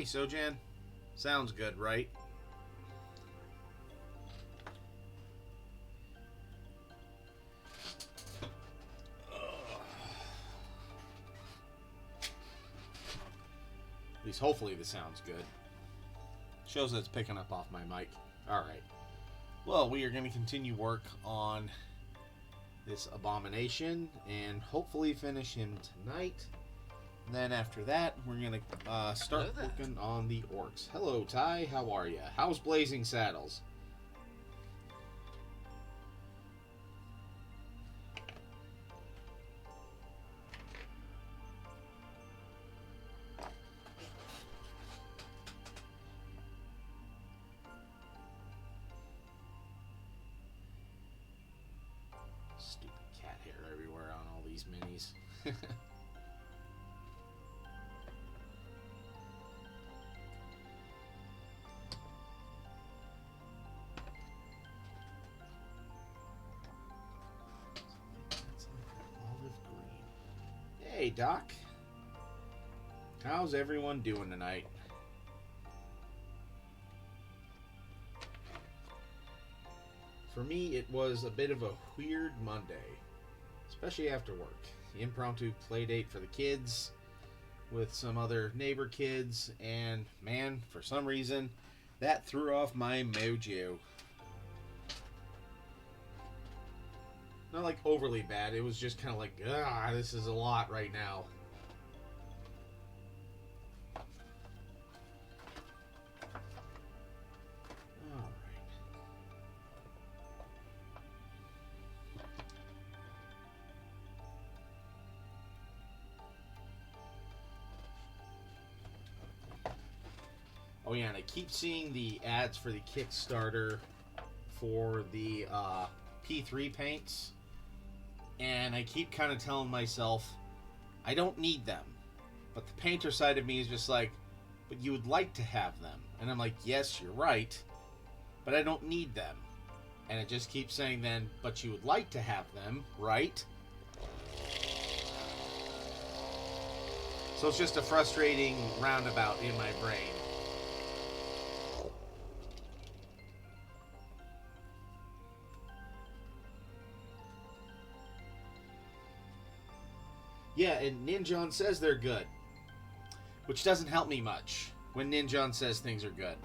Hey, Sojan. Sounds good, right? At least hopefully this sounds good. Shows that it's picking up off my mic. Alright. Well, we are going to continue work on this Abomination and hopefully finish him tonight. And then after that, we're going to start working on the Orcs. Hello, Ty. How are you? How's Blazing Saddles? Stupid cat hair everywhere on all these minis. Olive green. Hey, Doc. How's everyone doing tonight? For me, it was a bit of a weird Monday, especially after work. The impromptu play date for the kids with some other neighbor kids, and man, for some reason, that threw off my mojo. Not like overly bad, it was just kind of like, this is a lot right now. Oh yeah, and I keep seeing the ads for the Kickstarter for the P3 paints, and I keep kind of telling myself, I don't need them. But the painter side of me is just like, but you would like to have them. And I'm like, yes, you're right, but I don't need them. And it just keeps saying then, but you would like to have them, right? So it's just a frustrating roundabout in my brain. Yeah, and Ninjon says they're good. Which doesn't help me much when Ninjon says things are good.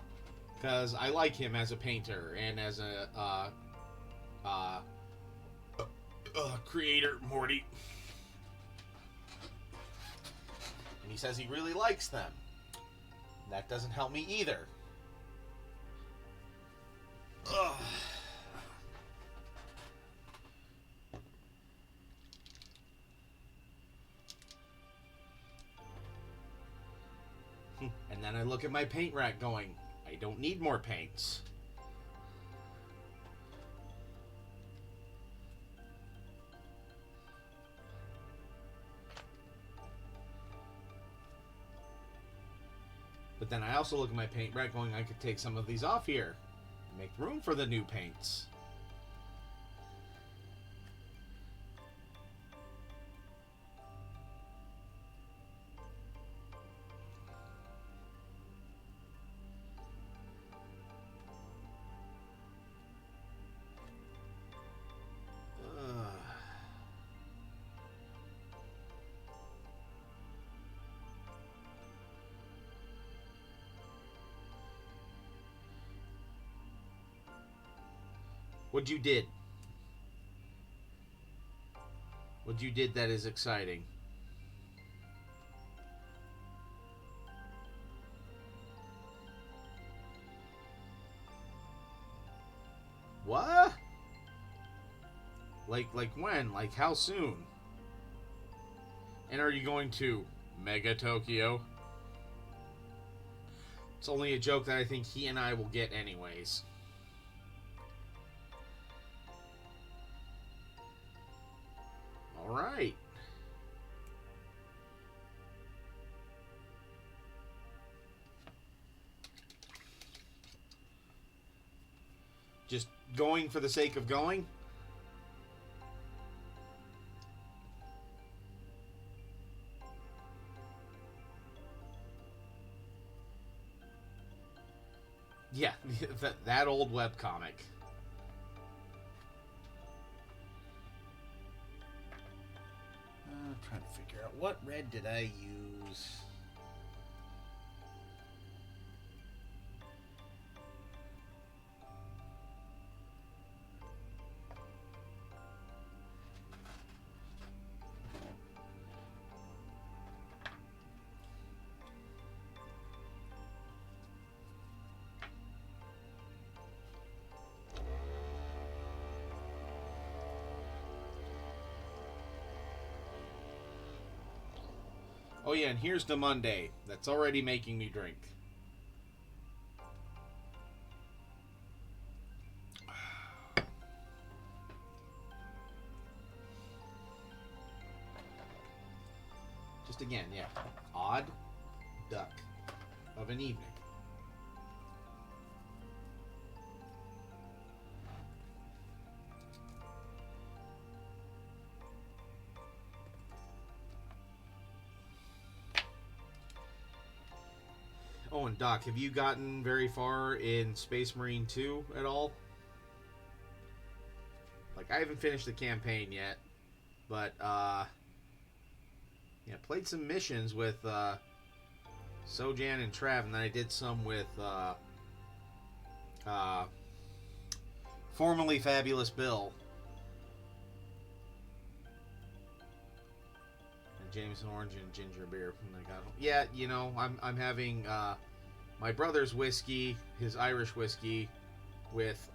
Because I like him as a painter and as a creator, Morty. And he says he really likes them. That doesn't help me either. Ugh. And then I look at my paint rack going, I don't need more paints. But then I also look at my paint rack going, I could take some of these off here and make room for the new paints. What you did? What you did that is exciting? What? Like when? Like how soon? And are you going to Mega Tokyo? It's only a joke that I think he and I will get anyways. Alright. Just going for the sake of going? Yeah, that old webcomic. I'm trying to figure out what red did I use. Oh yeah, and here's the Monday. That's already making me drink. Just again, yeah. Odd duck of an evening. Oh, and Doc, have you gotten very far in Space Marine 2 at all? Like, I haven't finished the campaign yet, but, yeah, played some missions with, Sojan and Trav, and then I did some with, formerly Fabulous Bill. And Jameson Orange and Ginger Beer. And I got, yeah, you know, I'm having, my brother's whiskey, his Irish whiskey, with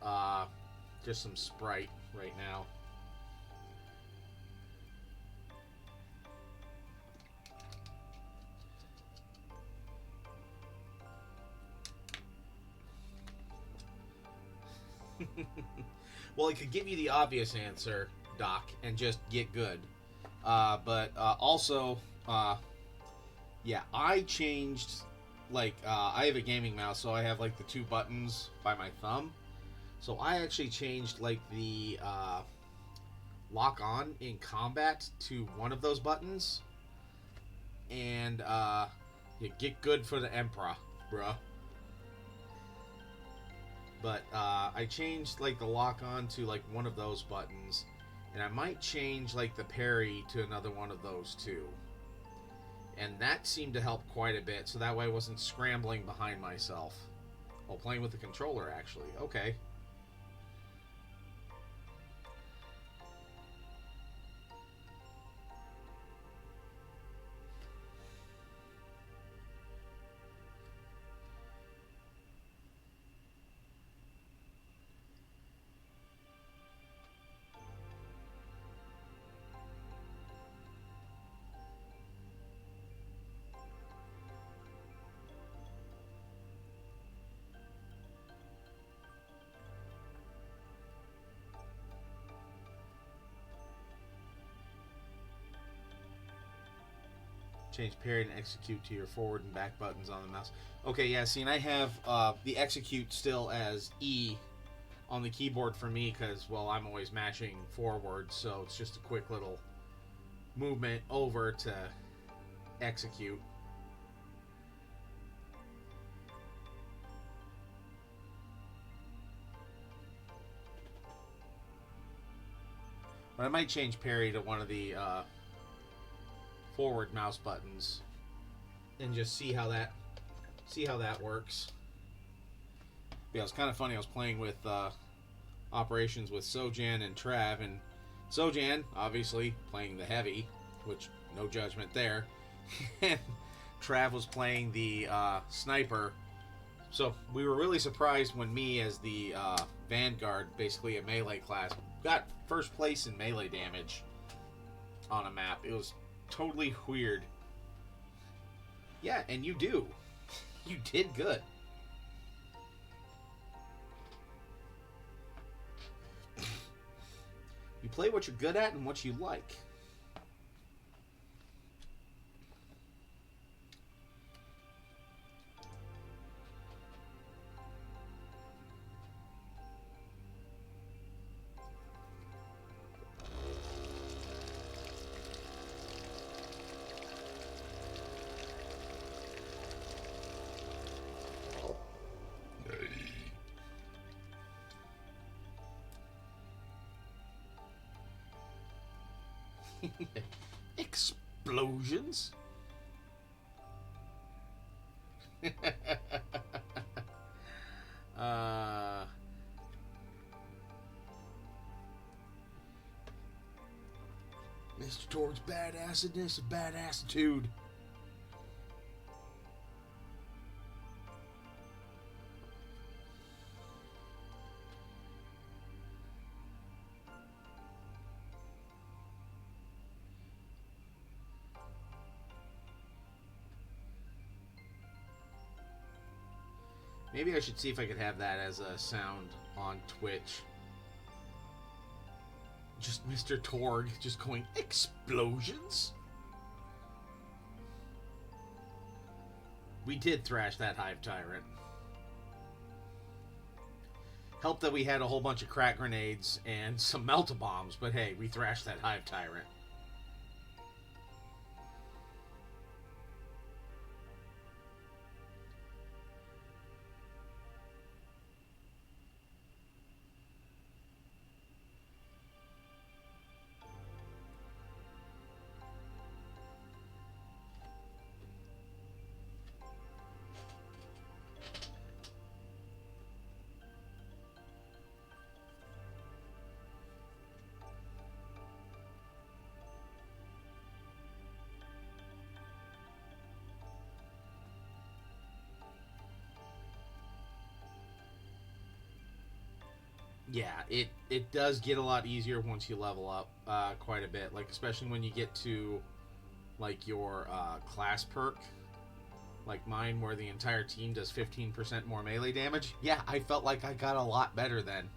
just some Sprite right now. Well, it could give you the obvious answer, Doc, and just get good. But also, yeah, I changed, like, I have a gaming mouse, so I have, like, the two buttons by my thumb. So I actually changed, like, the lock on in combat to one of those buttons. And, you get good for the Emperor, bruh. But I changed, like, the lock on to, like, one of those buttons. And I might change, like, the parry to another one of those, too. And that seemed to help quite a bit, so that way I wasn't scrambling behind myself. Oh, playing with the controller, actually. Okay. Change parry and execute to your forward and back buttons on the mouse. Okay, yeah, see, and I have the execute still as E on the keyboard for me because, well, I'm always mashing forward, so it's just a quick little movement over to execute. But I might change parry to one of the forward mouse buttons and just see how that works. Yeah, it's kind of funny. I was playing with operations with Sojan and Trav, and Sojan obviously playing the heavy, which no judgment there, and Trav was playing the sniper. So we were really surprised when me, as the Vanguard, basically a melee class, got first place in melee damage on a map. It was totally weird. Yeah, and you do. You did good. You play what you're good at and what you like. explosions. uh, Mr. Torg's badassedness and badassitude. Maybe I should see if I could have that as a sound on Twitch. Just Mr. Torg just going, explosions? We did thrash that Hive Tyrant. Helped that we had a whole bunch of crack grenades and some melt-a-bombs, but hey, we thrashed that Hive Tyrant. Yeah, it does get a lot easier once you level up quite a bit. Like, especially when you get to, like, your class perk. Like mine, where the entire team does 15% more melee damage. Yeah, I felt like I got a lot better then.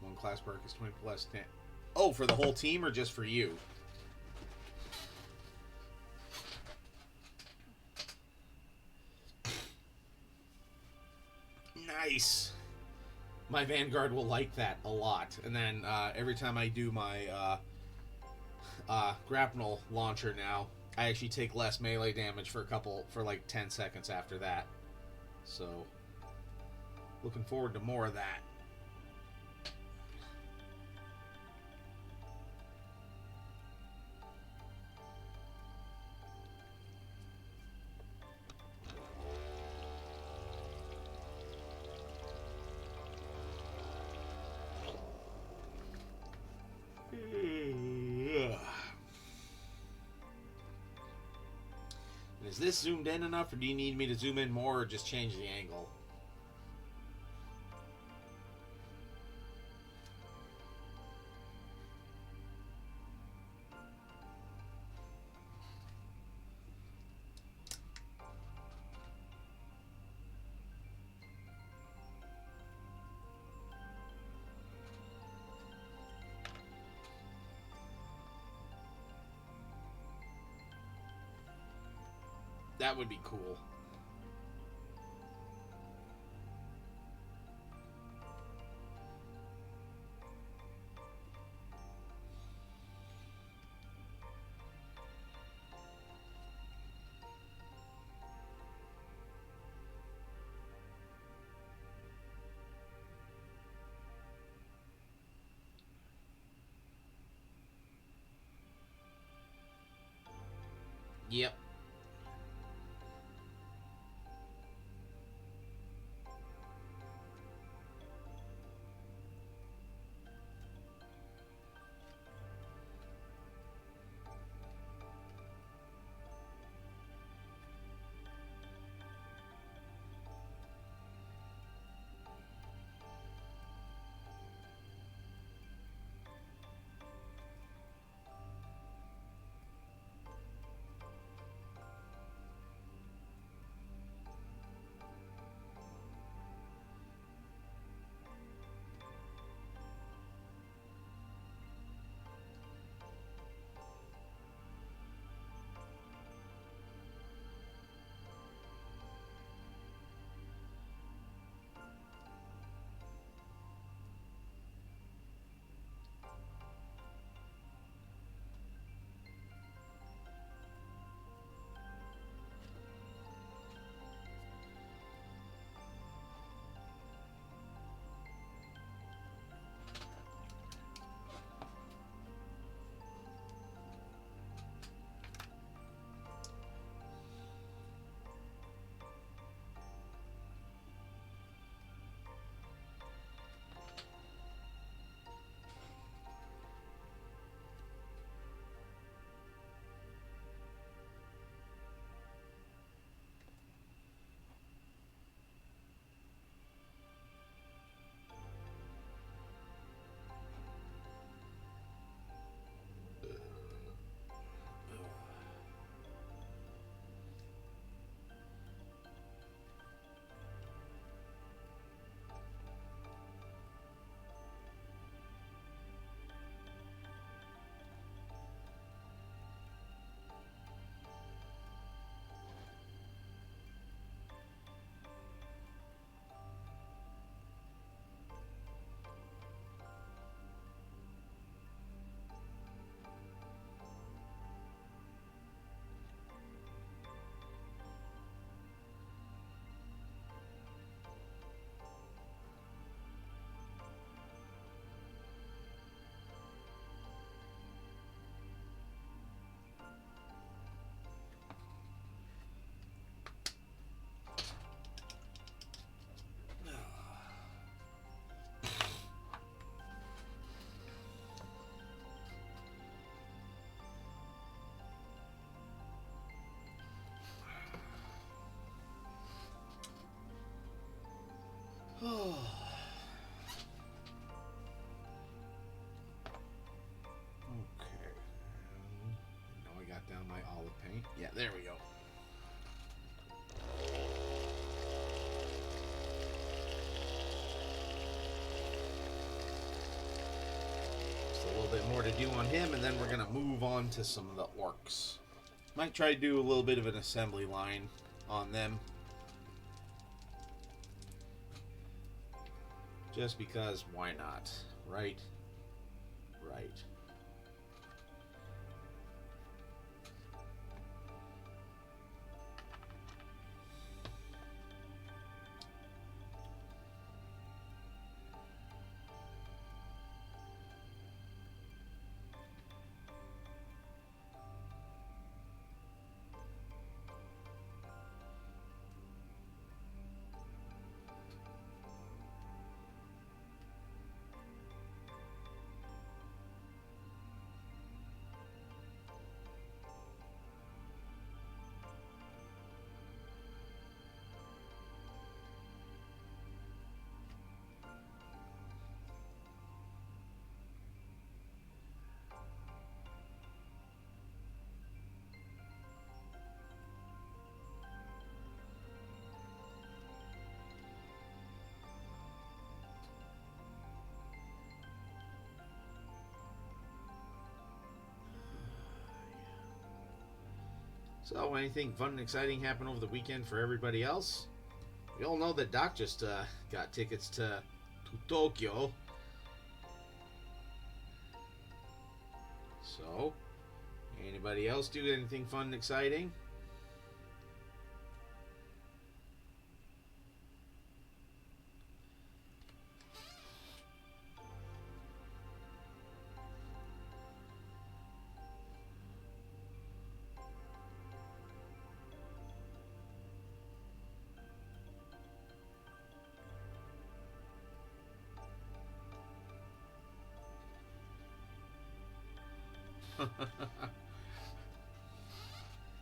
One class perk is 20 plus 10. Oh, for the whole team or just for you? Nice. My Vanguard will like that a lot. And then every time I do my grapnel launcher now, I actually take less melee damage for like 10 seconds after that. So, looking forward to more of that. Is this zoomed in enough, or do you need me to zoom in more, or just change the angle? That would be cool. Yep. my olive paint. Yeah, there we go. Just a little bit more to do on him, and then we're going to move on to some of the orcs. Might try to do a little bit of an assembly line on them. Just because, why not? Right? Right. So, anything fun and exciting happen over the weekend for everybody else? We all know that Doc just got tickets to Tokyo. So, anybody else do anything fun and exciting?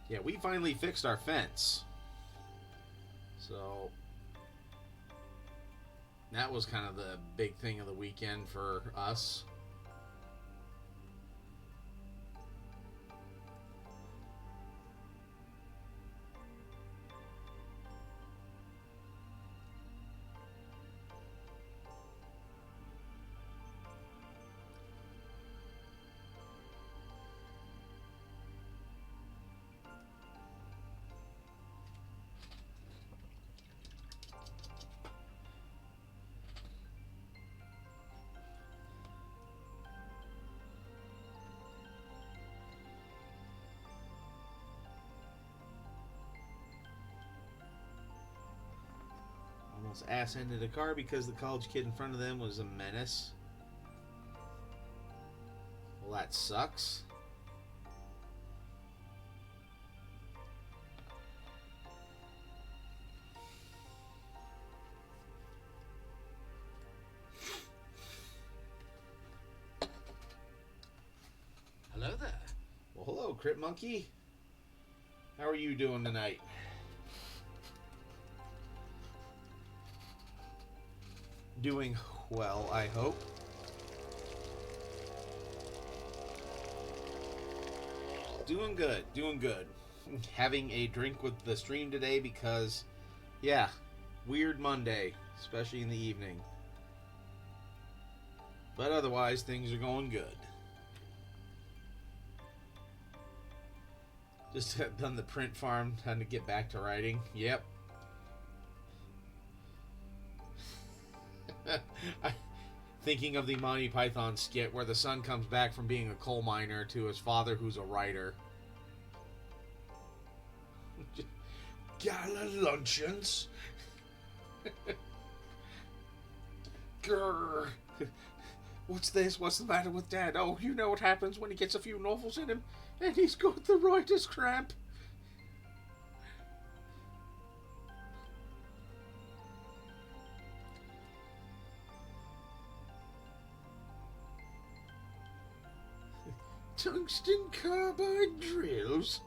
Yeah, we finally fixed our fence. So that was kind of the big thing of the weekend for us. Almost ass-ended a car because the college kid in front of them was a menace. Well, that sucks. Hello there. Well, hello, Crit Monkey. How are you doing tonight? Doing well, I hope. Doing good, doing good. Having a drink with the stream today because, yeah, weird Monday, especially in the evening. But otherwise, things are going good. Just done the print farm, time to get back to writing. Yep. Thinking of the Monty Python skit where the son comes back from being a coal miner to his father who's a writer. Gala luncheons? Grrr. What's this? What's the matter with Dad? Oh, you know what happens when he gets a few novels in him and he's got the writer's cramp. Tungsten carbide drills?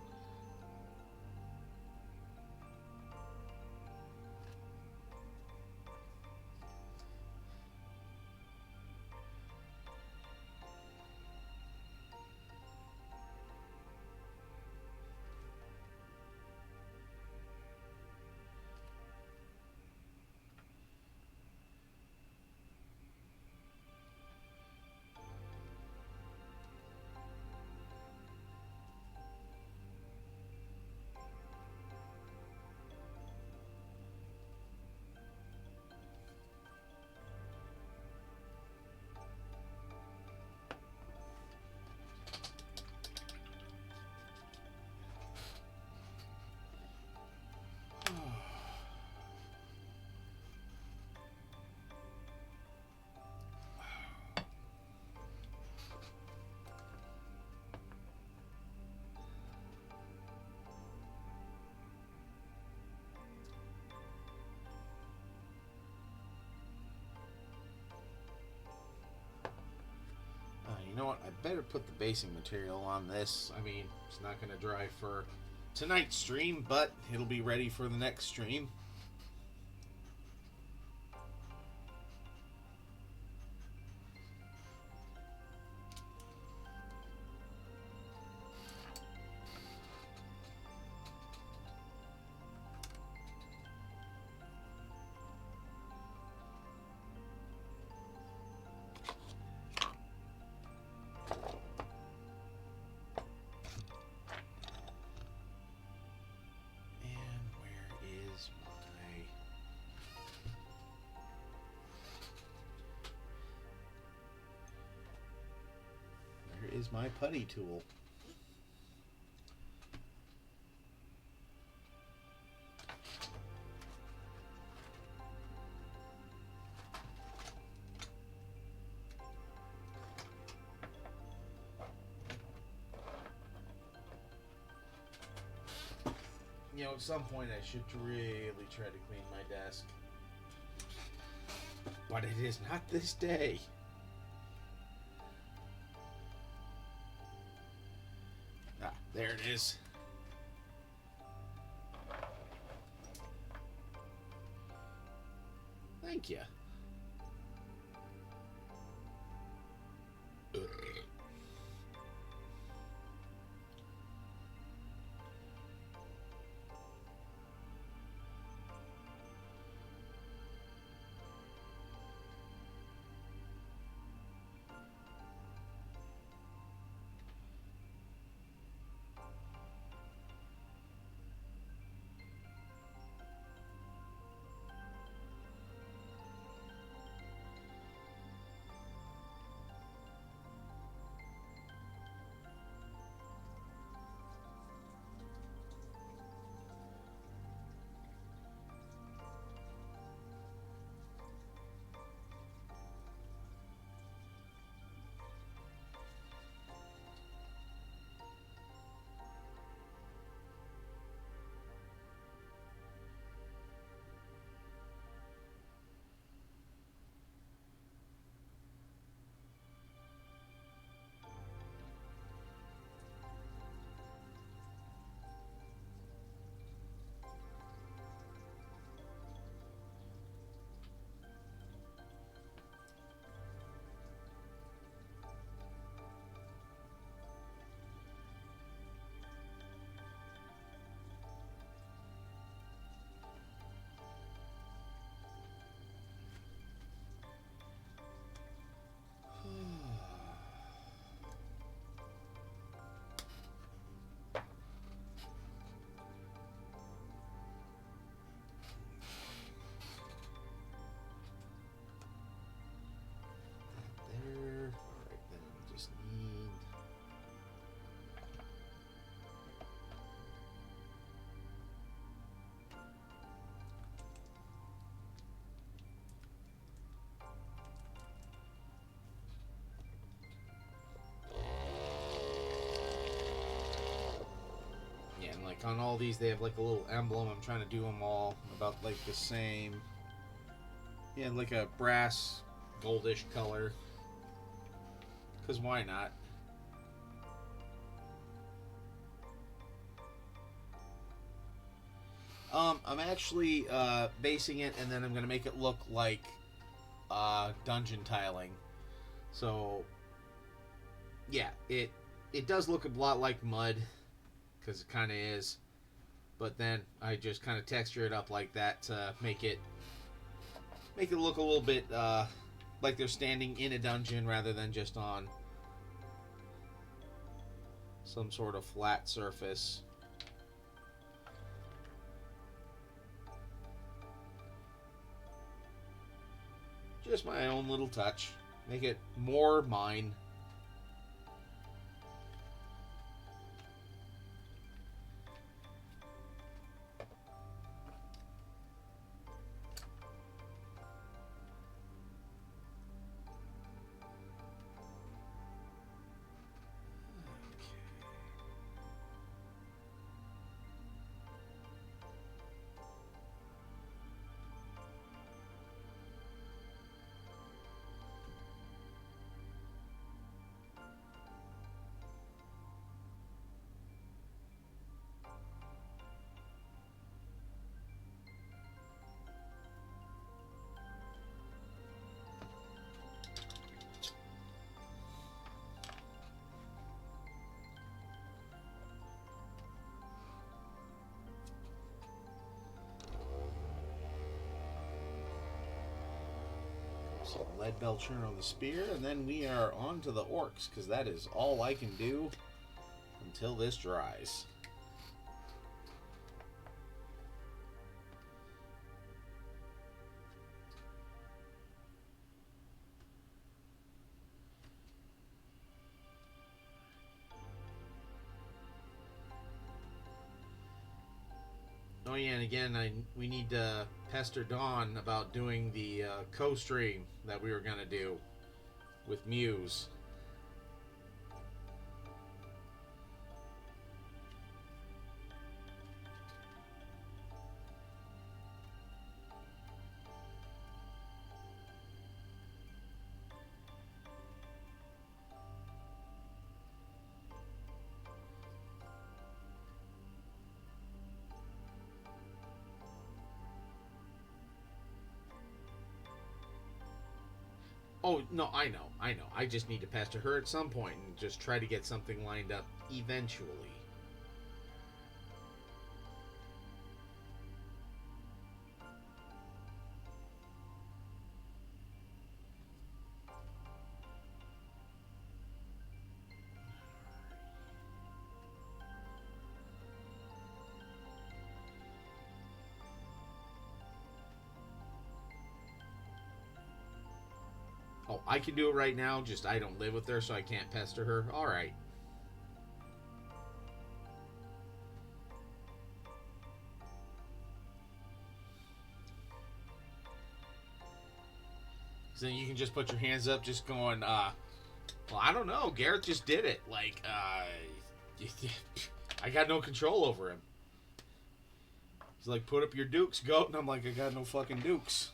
better put the basing material on this. I mean, it's not going to dry for tonight's stream, but it'll be ready for the next stream. Is my putty tool. You know, at some point I should really try to clean my desk. But it is not this day. There it is. Thank you. Like on all these, they have like a little emblem. I'm trying to do them all about like the same. Yeah, like a brass, goldish color. Because why not? I'm actually basing it, and then I'm going to make it look like dungeon tiling. So, yeah, it does look a lot like mud. Because it kind of is, but then I just kind of texture it up like that to make it look a little bit like they're standing in a dungeon rather than just on some sort of flat surface. Just my own little touch, make it more mine. Some lead belcher on the spear, and then we are on to the orcs, because that is all I can do until this dries. Oh yeah, and again, we need to pester Dawn about doing the co-stream that we were going to do with Muse. Oh, no, I know. I just need to pester her at some point and just try to get something lined up eventually. Oh, I can do it right now, just I don't live with her, so I can't pester her. Alright. So then you can just put your hands up, just going, well, I don't know. Gareth just did it. Like, I got no control over him. He's like, put up your dukes, goat. And I'm like, I got no fucking dukes.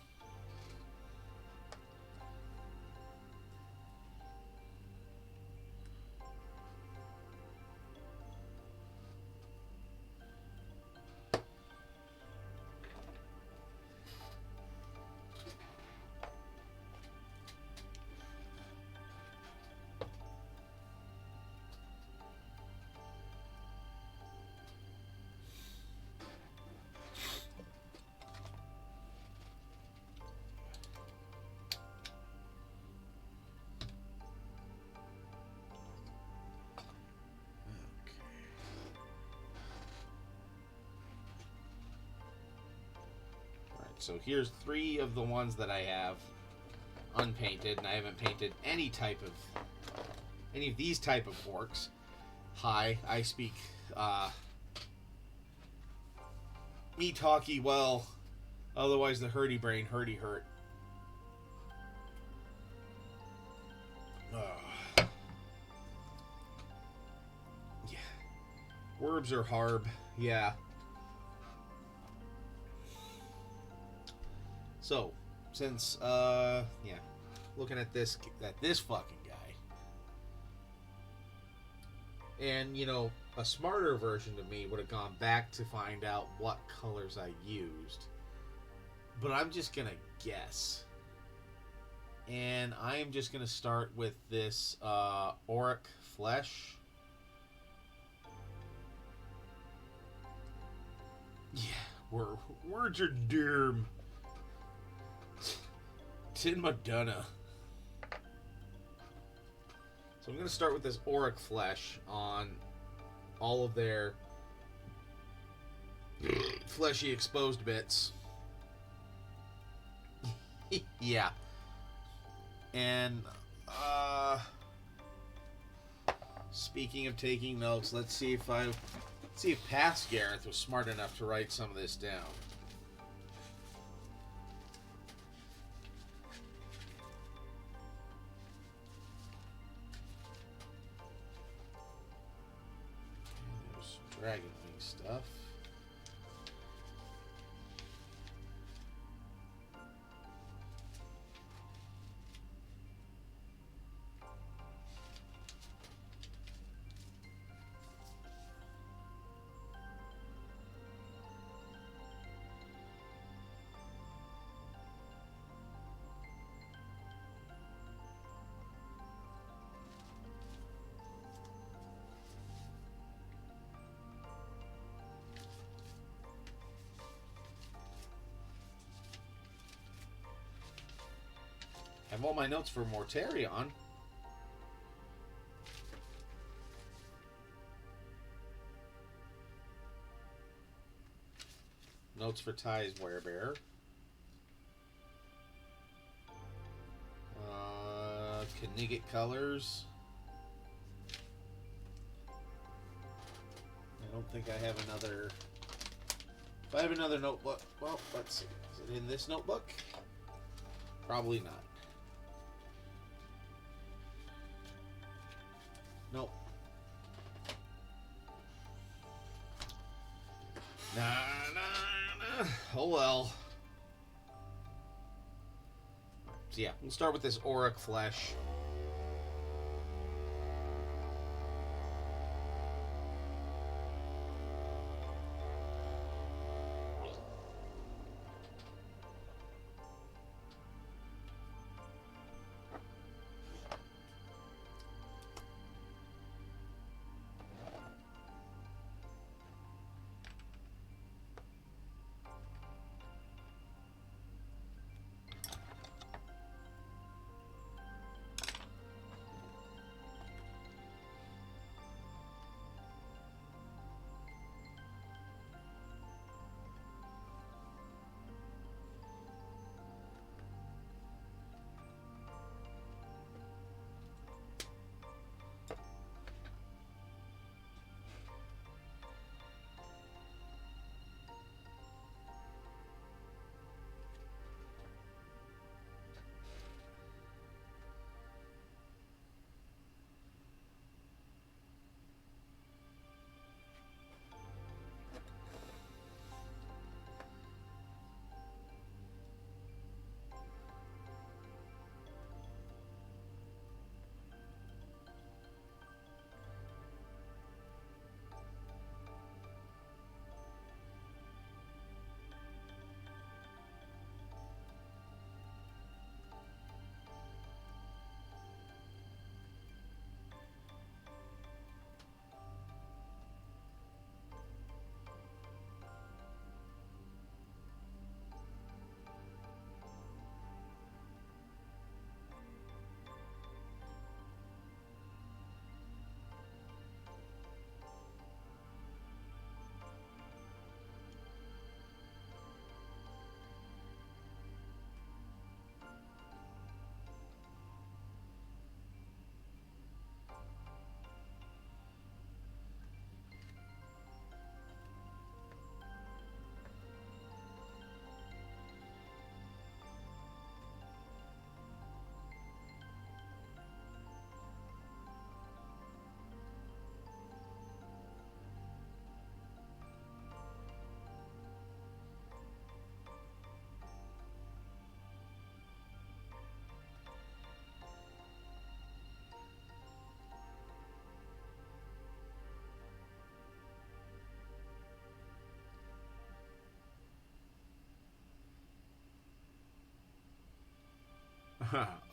So here's 3 of the ones that I have unpainted, and I haven't painted any of these type of orcs. Hi, I speak me talky well, otherwise the hurdy brain hurdy hurt. Yeah, words are harb. Yeah. So, since, looking at this fucking guy. And, a smarter version of me would have gone back to find out what colors I used. But I'm just gonna guess. And I am just gonna start with this, auric flesh. Yeah, words are derm. Tin Madonna. So I'm going to start with this auric flesh on all of their fleshy exposed bits. Yeah. And, speaking of taking notes, let's see if past Gareth was smart enough to write some of this down. Dragon wing stuff. have all my notes for Mortarion. Notes for Ty's Werebear. Knigget Colors. I don't think I have another... If I have another notebook... Well, let's see. Is it in this notebook? Probably not. Nope. Nah. Oh well. So yeah, we'll start with this Auric Flesh.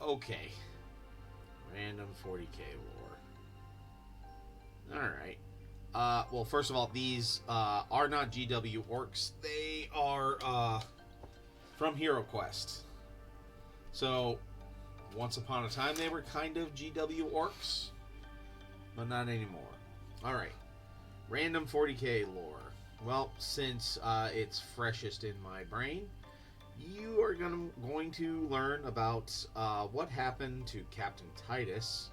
Okay. Random 40k lore. Alright. Well, first of all, these are not GW Orcs. They are from HeroQuest. So, once upon a time, they were kind of GW Orcs, but not anymore. Alright. Random 40k lore. Well, since it's freshest in my brain, you are going to learn about what happened to Captain Titus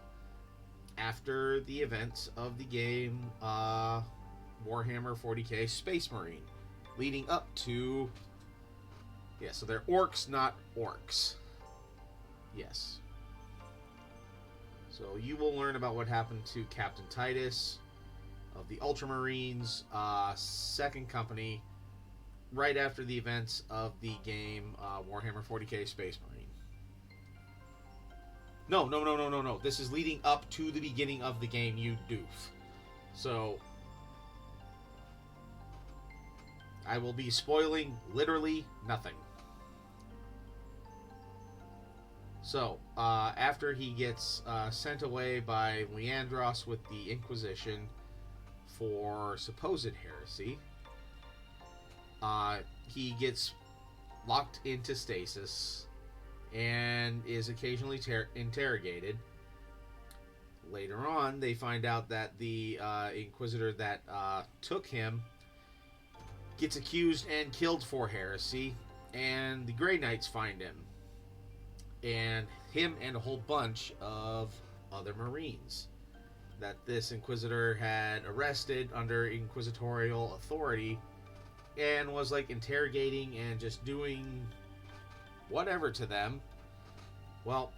after the events of the game Warhammer 40k Space Marine, leading up to... Yeah, so they're orcs, not orcs. Yes. So you will learn about what happened to Captain Titus of the Ultramarines, 2nd Company, right after the events of the game Warhammer 40k Space Marine. No. This is leading up to the beginning of the game, you doof. So, I will be spoiling literally nothing. So, after he gets sent away by Leandros with the Inquisition for supposed heresy, he gets locked into stasis and is occasionally interrogated. Later on, they find out that the Inquisitor that took him gets accused and killed for heresy, and the Grey Knights find him. And him and a whole bunch of other Marines that this Inquisitor had arrested under inquisitorial authority and was like interrogating and just doing whatever to them. Well,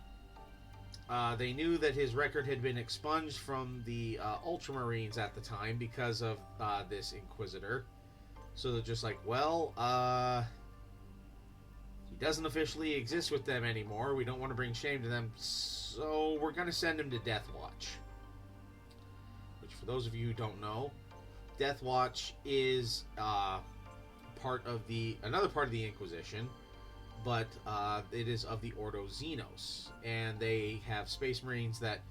they knew that his record had been expunged from the Ultramarines at the time because of this Inquisitor. So they're just like, well, he doesn't officially exist with them anymore. We don't want to bring shame to them, so we're going to send him to Death Watch. Which, for those of you who don't know, Death Watch is another part of the Inquisition, but it is of the Ordo Xenos, and they have Space Marines that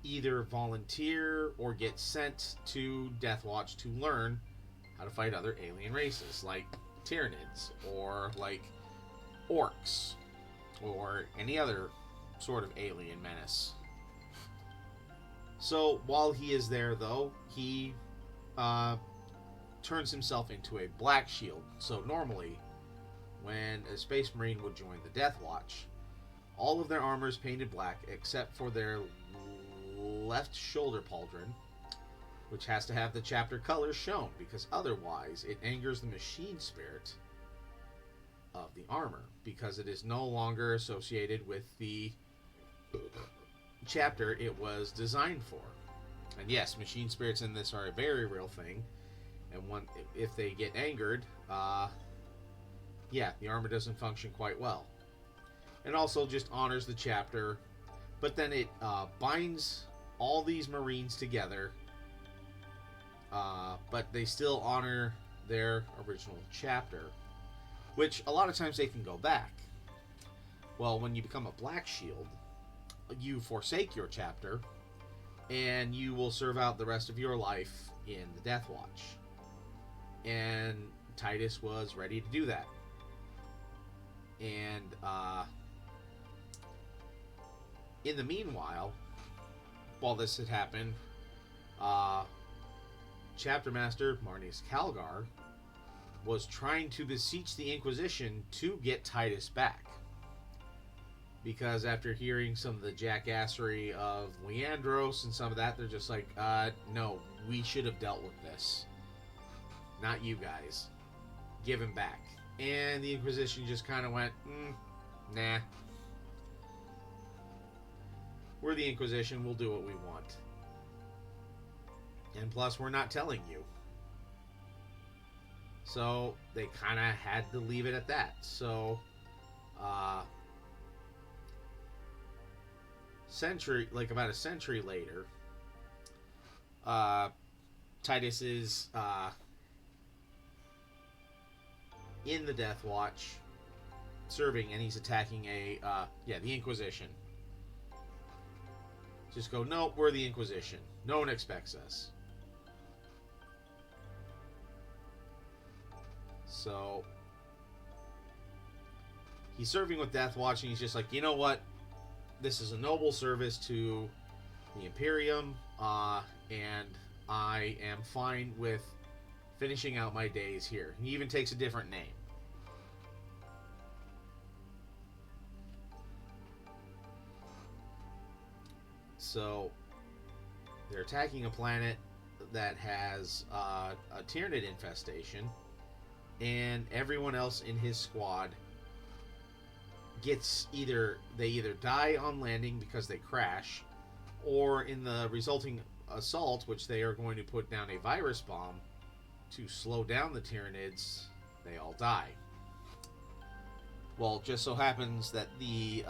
either volunteer or get sent to Death Watch to learn how to fight other alien races, like Tyranids, or like Orcs, or any other sort of alien menace. So while he is there, though, he turns himself into a Black Shield. So normally, when a Space Marine would join the Death Watch, all of their armor is painted black except for their left shoulder pauldron, which has to have the chapter colors shown, because otherwise it angers the machine spirit of the armor, because it is no longer associated with the chapter it was designed for. And yes, machine spirits in this are a very real thing, and if they get angered, the armor doesn't function quite well. It also just honors the chapter, but then it binds all these Marines together, but they still honor their original chapter, which a lot of times they can go back. Well, when you become a Black Shield, you forsake your chapter, and you will serve out the rest of your life in the Death Watch. And Titus was ready to do that. And in the meanwhile, while this had happened, Chapter Master Marnius Calgar was trying to beseech the Inquisition to get Titus back. Because after hearing some of the jackassery of Leandros and some of that, they're just like, no, we should have dealt with this. Not you guys. Give him back. And the Inquisition just kind of went, nah. We're the Inquisition, we'll do what we want. And plus, we're not telling you. So, they kind of had to leave it at that. So, about a century later, Titus is in the Death Watch serving, and he's attacking the Inquisition. Just go, nope, we're the Inquisition. No one expects us. So he's serving with Death Watch, and he's just like, you know what? This is a noble service to the Imperium, and I am fine with finishing out my days here. He even takes a different name. So they're attacking a planet that has a Tyranid infestation, and everyone else in his squad gets either die on landing because they crash, or in the resulting assault, which they are going to put down a virus bomb to slow down the Tyranids, they all die. Well, it just so happens that the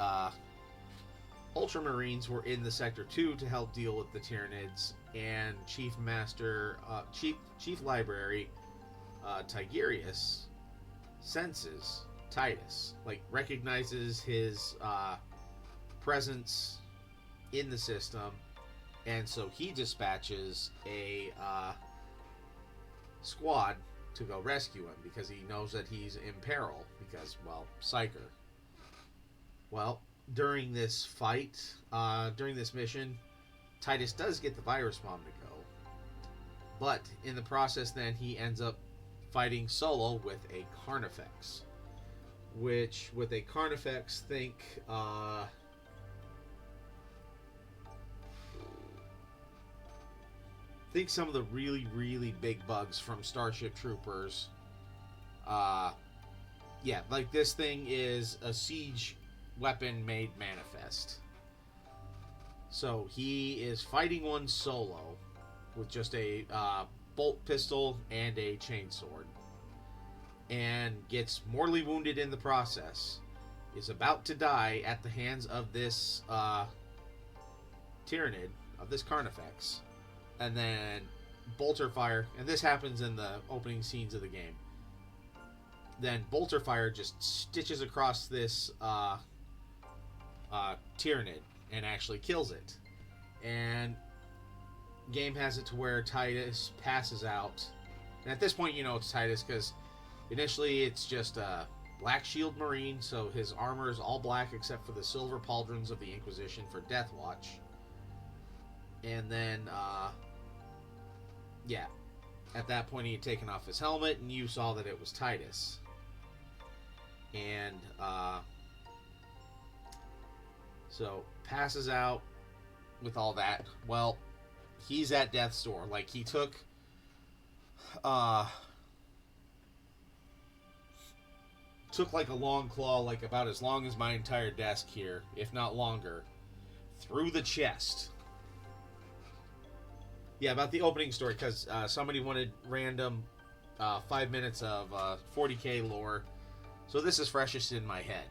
Ultramarines were in the Sector 2 to help deal with the Tyranids, and Chief Library Tigerius senses Titus, recognizes his presence in the system, and so he dispatches a squad to go rescue him, because he knows that he's in peril, because, well, Psyker. Well, during this fight, during this mission, Titus does get the virus bomb to go, but in the process, then he ends up fighting solo with a Carnifex, which with a Carnifex, think some of the really, really big bugs from Starship Troopers. Yeah, like this thing is a siege weapon made manifest. So he is fighting one solo with just a bolt pistol and a chainsword, and gets mortally wounded in the process. Is about to die at the hands of this Tyrannid, of this Carnifex, and then bolter fire, and this happens in the opening scenes of the game. Then bolter fire just stitches across this Tyrannid and actually kills it. And game has it to where Titus passes out. And at this point, you know it's Titus because initially it's just a Black Shield Marine, so his armor is all black except for the silver pauldrons of the Inquisition for Death Watch. And then, yeah, at that point he had taken off his helmet, and you saw that it was Titus. And, so, passes out with all that. Well, he's at death's door. Like, he took, like a long claw, like about as long as my entire desk here, if not longer, through the chest. Yeah, about the opening story, because somebody wanted random 5 minutes of 40k lore, so this is freshest in my head.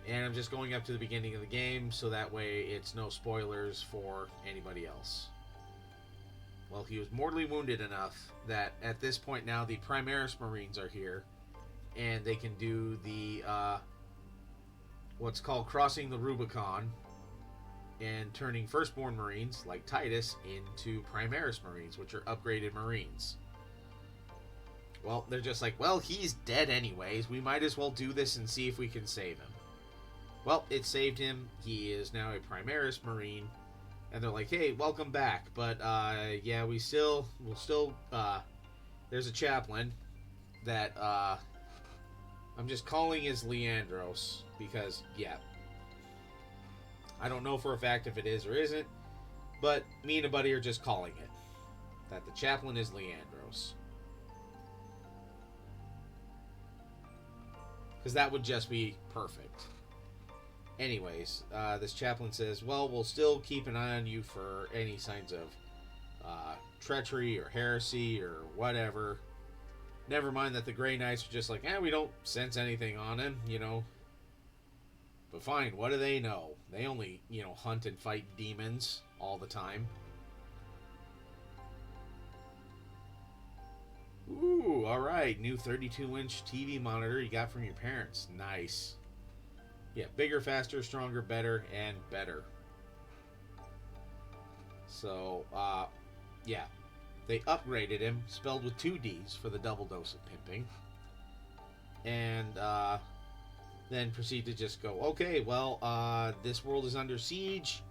And I'm just going up to the beginning of the game, so that way it's no spoilers for anybody else. Well, he was mortally wounded enough that at this point now the Primaris Marines are here, and they can do the what's called crossing the Rubicon, and turning Firstborn Marines, like Titus, into Primaris Marines, which are upgraded Marines. Well, they're just like, well, he's dead anyways. We might as well do this and see if we can save him. Well, it saved him. He is now a Primaris Marine. And they're like, hey, welcome back. But, yeah, we'll still, there's a chaplain that, I'm just calling as Leandros. Because, yeah, I don't know for a fact if it is or isn't, but me and a buddy are just calling it. That the chaplain is Leandros. Because that would just be perfect. Anyways, this chaplain says, well, we'll still keep an eye on you for any signs of treachery or heresy or whatever. Never mind that the Grey Knights are just like, we don't sense anything on him, you know. But fine, what do they know? They only, hunt and fight demons all the time. Ooh, alright. New 32-inch TV monitor you got from your parents. Nice. Yeah, bigger, faster, stronger, better, and better. So, yeah. They upgraded him, spelled with 2 Ds for the double dose of pimping. And, then proceed to just go, okay, well, this world is under siege,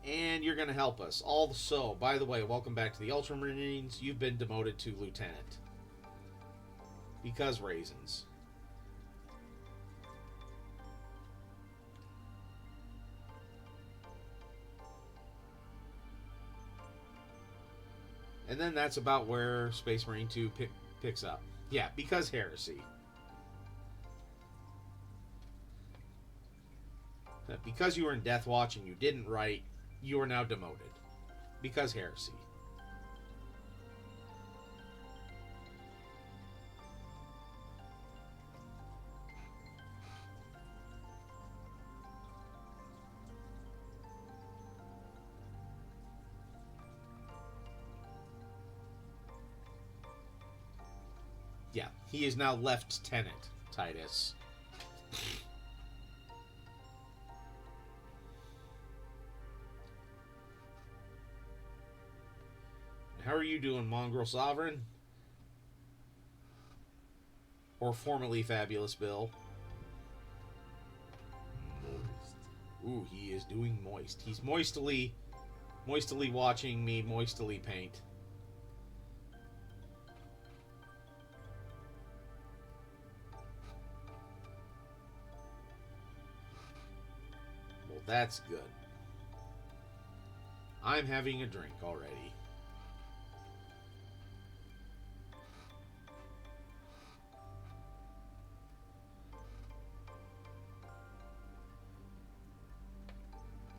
and you're going to help us. Also, by the way, welcome back to the Ultramarines. You've been demoted to Lieutenant. Because raisins. And then that's about where Space Marine 2 picks up. Yeah, because heresy. Because you were in Death Watch and you didn't write, you are now demoted. Because heresy. Yeah, he is now Lieutenant Titus. How are you doing, Mongrel Sovereign? Or formerly Fabulous Bill? Ooh, he is doing moist. He's moistily watching me moistily paint. Well, that's good. I'm having a drink already.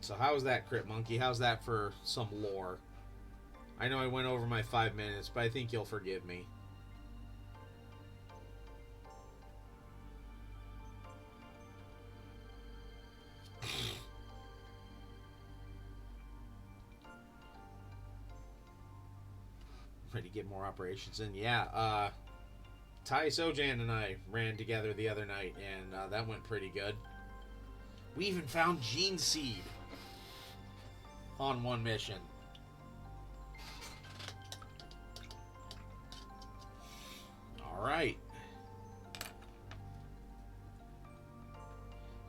So how's that, Crypt Monkey? How's that for some lore? I know I went over my 5 minutes, but I think you'll forgive me. Ready to get more operations in? Yeah, Ty Sojan and I ran together the other night, and that went pretty good. We even found Gene Seed on one mission. Alright.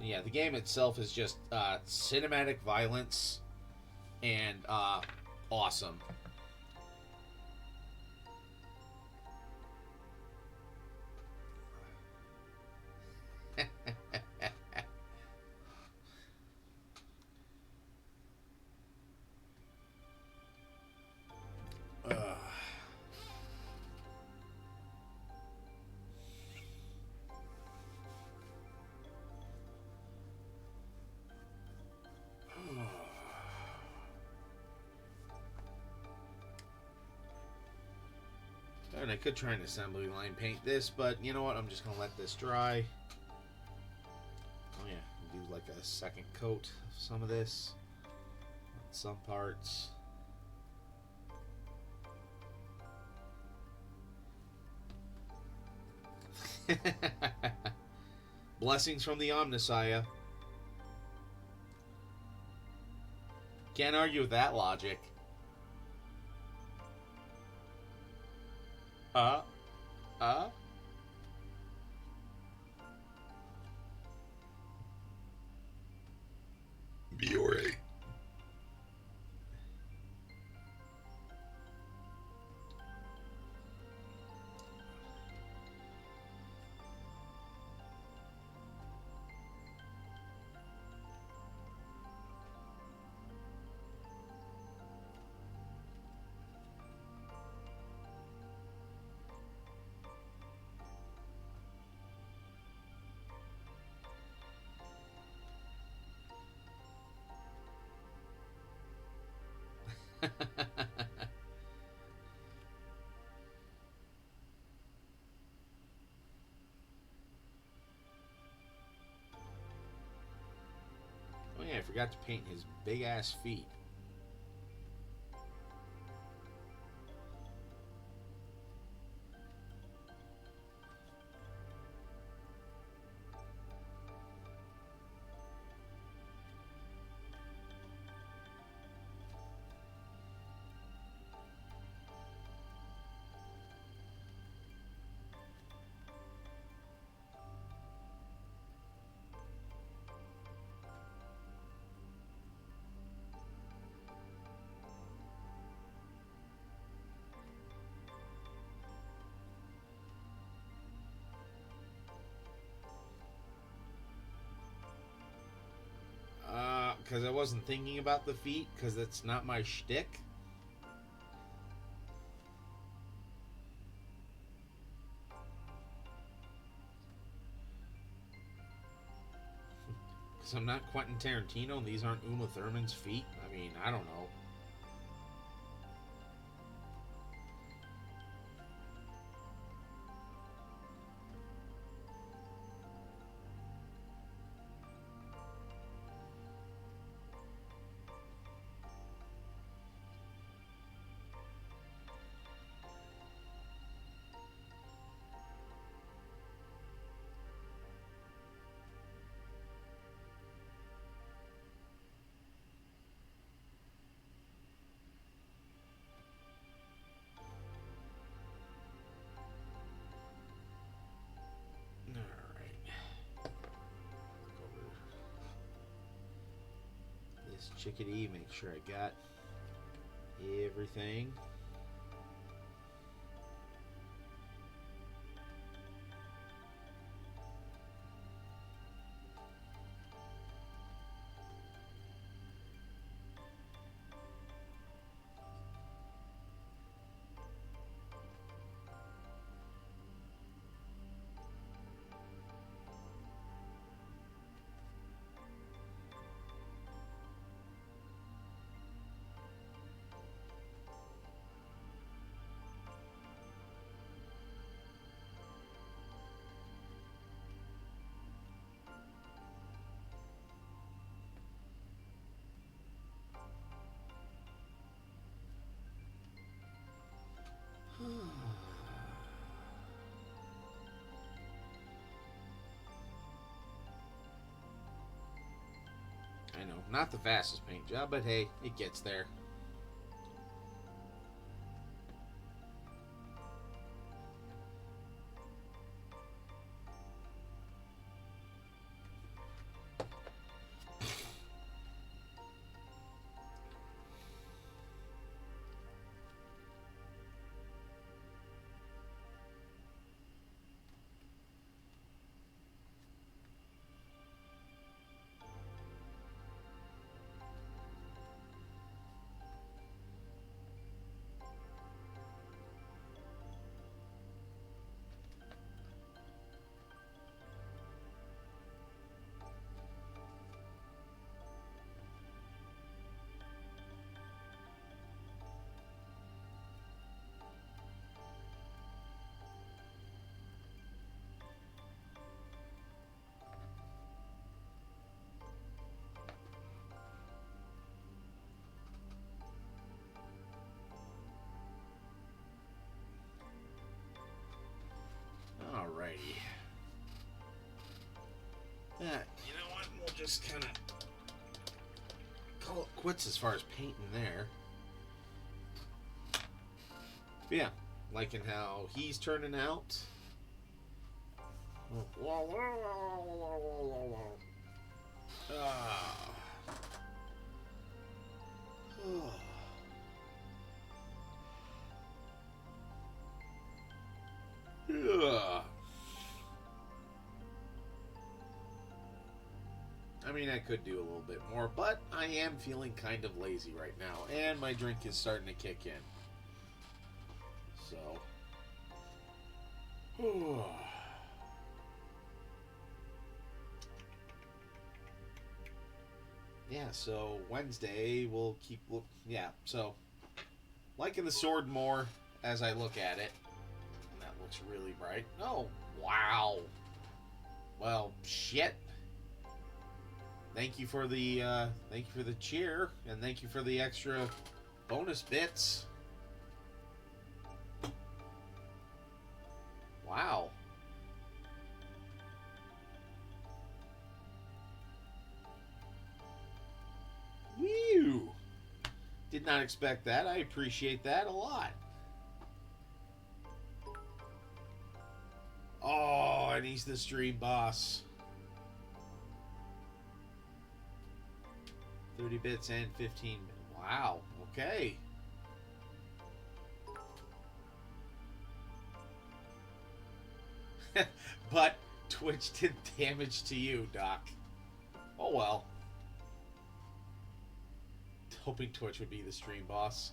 Yeah, the game itself is just cinematic violence and awesome. And I could try an assembly line paint this, but you know what? I'm just going to let this dry. Oh yeah, do like a second coat of some of this on some parts. Blessings from the Omnissiah. Can't argue with that logic. Be alright. Oh yeah, I forgot to paint his big ass feet. Because I wasn't thinking about the feet, because that's not my shtick. Because I'm not Quentin Tarantino, and these aren't Uma Thurman's feet. I mean, I don't know. chickadee, make sure I got everything. I know, not the fastest paint job, but hey, it gets there. Alrighty. You know what? We'll just kind of call it quits as far as painting there. But yeah, liking how he's turning out. I mean, I could do a little bit more, but I am feeling kind of lazy right now, and my drink is starting to kick in. So, yeah, so Wednesday we'll keep so liking the sword more as I look at it. And that looks really bright. Oh, wow. Well, shit. Thank you for the cheer, and thank you for the extra bonus bits. Wow. Whew. Did not expect that. I appreciate that a lot. Oh, and he's the stream boss. 30 bits and 15. Wow. Okay. But Twitch did damage to you, Doc. Oh well. Hoping Twitch would be the stream boss.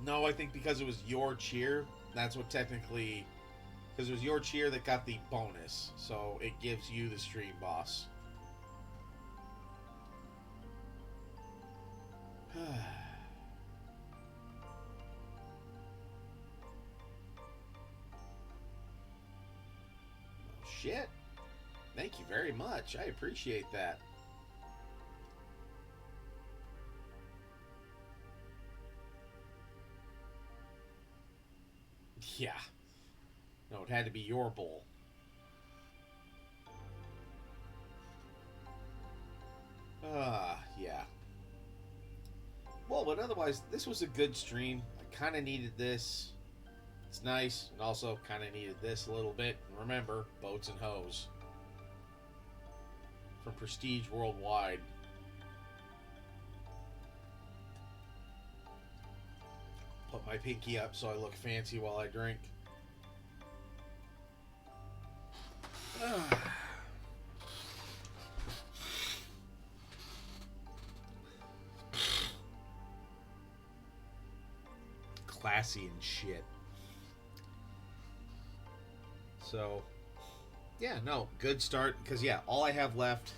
No, I think because it was your cheer, that's what technically... Because it was your cheer that got the bonus, so it gives you the stream boss. Oh, shit. Thank you very much. I appreciate that. Yeah. No, it had to be your bowl. Yeah. Well, but otherwise, this was a good stream. I kind of needed this. It's nice, and also kind of needed this a little bit. And remember, boats and hoes. from Prestige Worldwide. Put my pinky up so I look fancy while I drink. Classy and shit. So, yeah, no, good start. Because, yeah, all I have left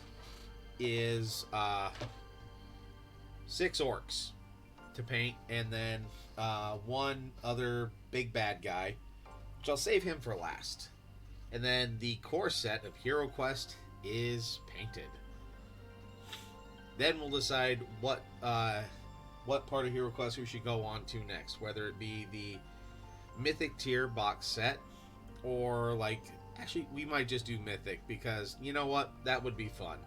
is 6 orcs to paint. And then one other big bad guy, which I'll save him for last. And then the core set of Hero Quest is painted. Then we'll decide what part of Hero Quest we should go on to next. Whether it be the Mythic tier box set, or like, actually, we might just do Mythic, because you know what? That would be fun.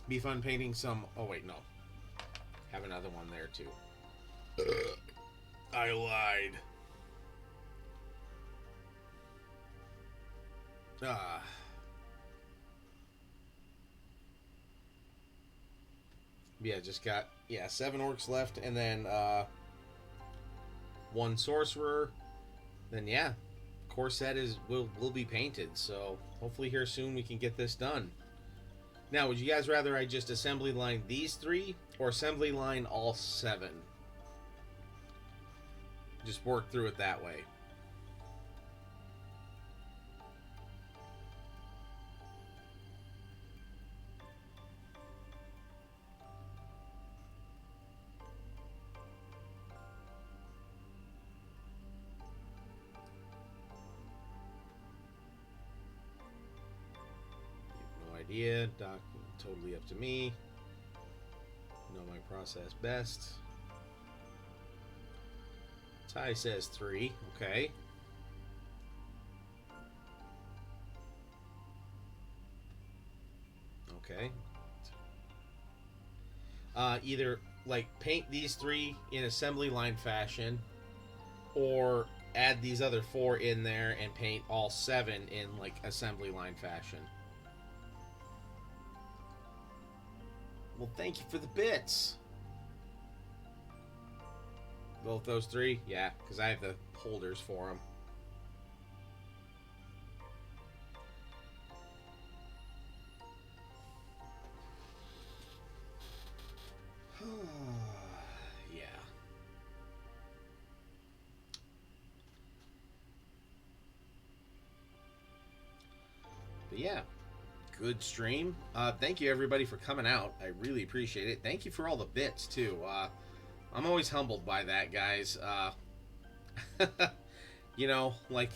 Be fun painting some... Oh, wait, no. Have another one there, too. I lied. Yeah, just got 7 orcs left, and then 1 sorcerer. Then core set will be painted. So hopefully here soon we can get this done. Now, would you guys rather I just assembly line these 3 or assembly line all 7? Just work through it that way. Idea. Doc, totally up to me. Know my process best. Ty says 3. Okay. Okay. Either like paint these 3 in assembly line fashion, or add these other 4 in there and paint all 7 in like assembly line fashion. Well, thank you for the bits. Both those 3? Yeah, because I have the holders for them. Yeah. But yeah. Good stream. Thank you everybody for coming out. I really appreciate it. Thank you for all the bits too. I'm always humbled by that, guys. You know, like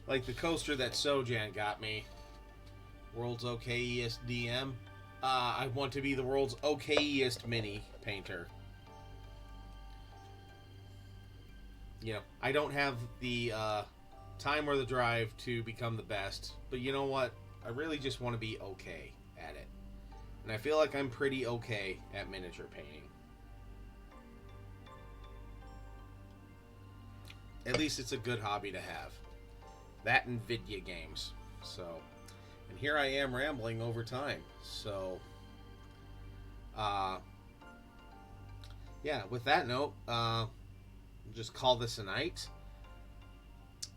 the coaster that Sojan got me. World's okayest DM. I want to be the world's okayest mini painter. You know, I don't have the time or the drive to become the best, but you know what? I really just want to be okay at it. And I feel like I'm pretty okay at miniature painting. At least it's a good hobby to have. That and video games. So, and here I am rambling over time. So, yeah, with that note, we'll just call this a night.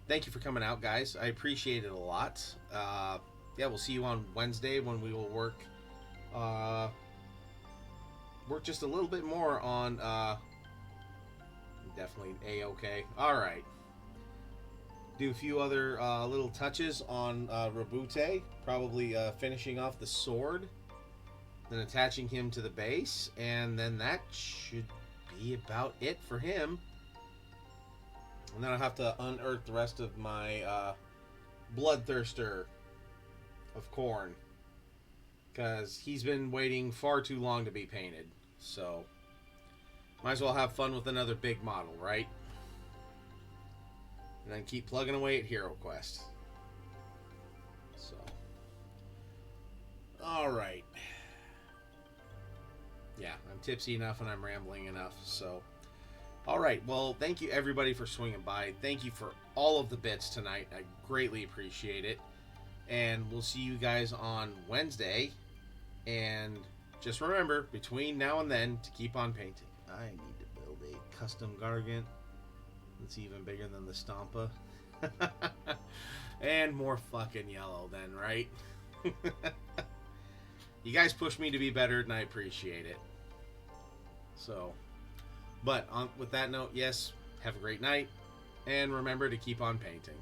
Thank you for coming out, guys. I appreciate it a lot. Yeah, we'll see you on Wednesday when we will work just a little bit more on definitely A-OK. Alright. Do a few other little touches on Rabute. Probably finishing off the sword, then attaching him to the base, and then that should be about it for him. And then I'll have to unearth the rest of my Bloodthirster of Khorne, because he's been waiting far too long to be painted. So might as well have fun with another big model, right? And then keep plugging away at Hero Quest. So, alright. Yeah, I'm tipsy enough and I'm rambling enough. So, alright. Well, thank you everybody for swinging by. Thank you for all of the bits tonight. I greatly appreciate it. And we'll see you guys on Wednesday. And just remember, between now and then, to keep on painting. I need to build a custom Gargant that's even bigger than the Stompa. And more fucking yellow then, right? You guys push me to be better, and I appreciate it. So, but with that note, yes, have a great night. And remember to keep on painting.